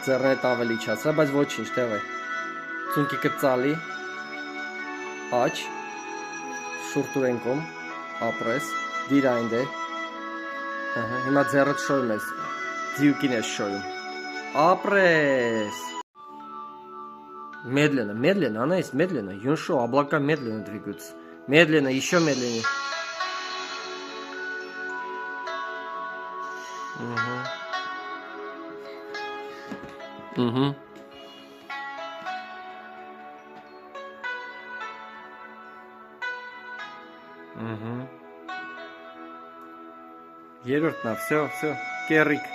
Ձեռնետ ավելի իջացրա, բայց ոչինչ, տեղ է։ Ծունկի կծալի, աչ, շուրտուրենկոմ, ապրես, դիր այն դե, հիմա ձեռդ շոյում ես, ձիուկին ես շոյում, ապրես, медленно, она есть медленно, юншо, облака медленно двигаются, медленно, еще медленнее. Угу. Երրորդն է, все, կերիկ։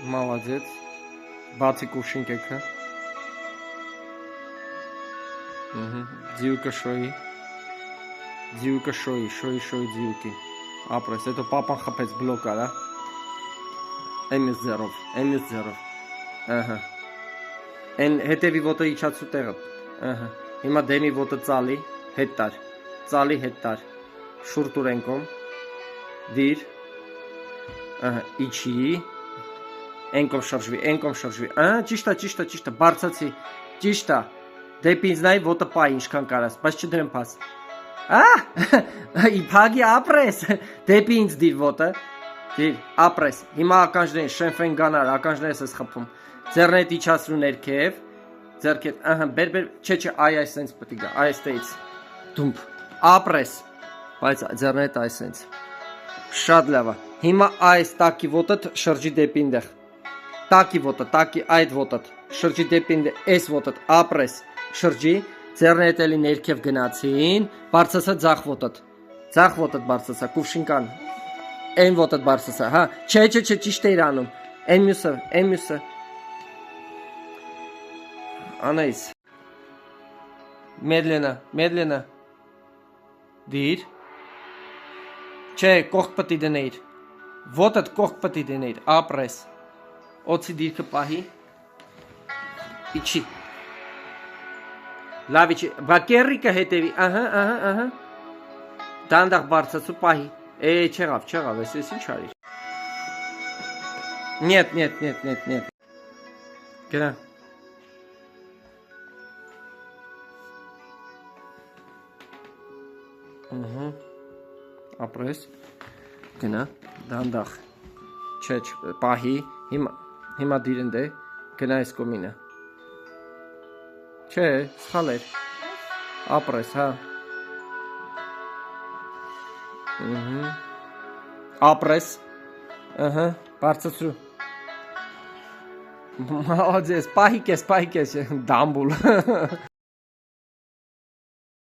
Молодец։ Բացի կուշինկեքը։ Ձիուկը շոյի։ Ձիուկը շոյի ձիուկի։ Ապրես, հետո պապան խփեց բլոկ արա։ Էմյուս ձեռով։ Ահա։ Են հետևի ոտը իջացու տեղը։ Ահա։ Հիմա դեմի ոտը ծալի, հետ տար։ Ծալի հետ տար։ Շուրտուրենկոմ։ Դիր։ Ահա, իջի։ Էնկոմ շրջվի։ Ահա, ճիշտ է, բարձացի։ Ճիշտ է։ Դեպի ինձ նայ ոտը պայ ինչքան կարաս, բայց չդրեմ փաս։ Իփագի ապրես։ Դեպի ինձ դիր ոտը։ Դիր, ապրես։ Հիմա ականջներին շենֆեն գանար, ականջներս ես խփում։ Ձեռնետ իջացրու ներքև։ Ձեռքետ, ահա, բեր, չէ, այ սենց պետք է գա, այստեղից։ Դումփ, ապրես։ Բայց ձեռնետ այ սենց։ Շատ լավ է։ Հիմա այս տակի ոտը շրջի դեպի ինտեղ։ Տակի ոտը, այդ ոտը շրջի դեպի ինտեղ, այս ոտը ապրես։ Շրջի, ձեռնետ էլի ներքև գնացին, բարձրացա ձախ ոտը բարձրացա, կուշինկան։ Այն ոտը բարձրացա, հա։ Չէ, ճիշտ է իրանում։ Այն մյուսը։ Անայս։ Медленно։ Դիր։ Չէ, կողք պտի դնեիր։ Ոտդ կողք պտի դնեիր, ապրես։ Օծի դիրքը պահի։ Իչի։ Լավ իչի, բա կերրիկը հետևի, ահա։ Դանդաղ բարձացու պահի։ Չեղավ, ես ինչ արիր։ Нет։ Գրա։ Ապրես, գնա, դանդաղ, չէ, պահի, հիմա դիրն դե, գնա ես կոմինը, չէ, սխալ էր, ապրես, հա, ապրես, բարձացրու, մալոձես, պահի կես, դամբուլ,